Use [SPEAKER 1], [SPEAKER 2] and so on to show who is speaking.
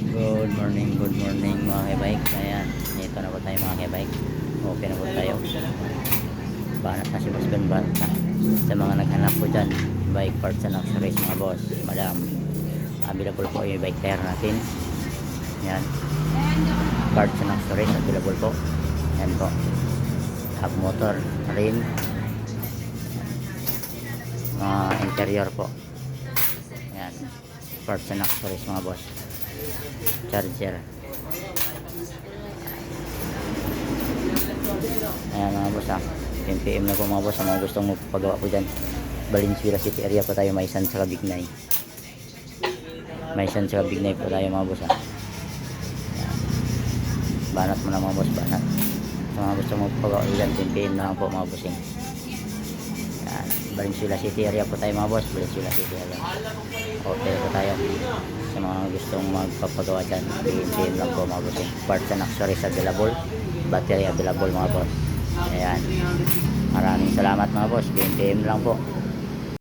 [SPEAKER 1] Good morning mga kebike. Ayan, dito na po tayo mga kebike. Open na po tayo. Banat na si Boss Ben, banat na. Sa mga naghanap po dyan, bike parts and accessories mga boss, madam, available po yung bike tire natin. Ayan, parts and accessories available po. Ayan po, hub motor, rim, mga interior po. Ayan, parts and accessories mga boss, charger. Ayan mga boss ha, 10 PM na po mga boss. Sa mga gustong magpagawa po dyan, Valenzuela City area po tayo, Maisan sa Bignay. Maisan sa Bignay po tayo mga boss ha. Ayan, banat mo na mga boss, banat. Sa mga gustong magpagawa po dyan, 10 PM na lang po mga bossing. Ayan, Valenzuela City area po tayo mga boss, Valenzuela City area. Hotel po tayo. Sa mga gustong magpapagawa dyan, 10 PM lang po mga bossing. Parts and accessories available, battery available mga boss. Ayan, maraming salamat mga boss, 10 PM lang po.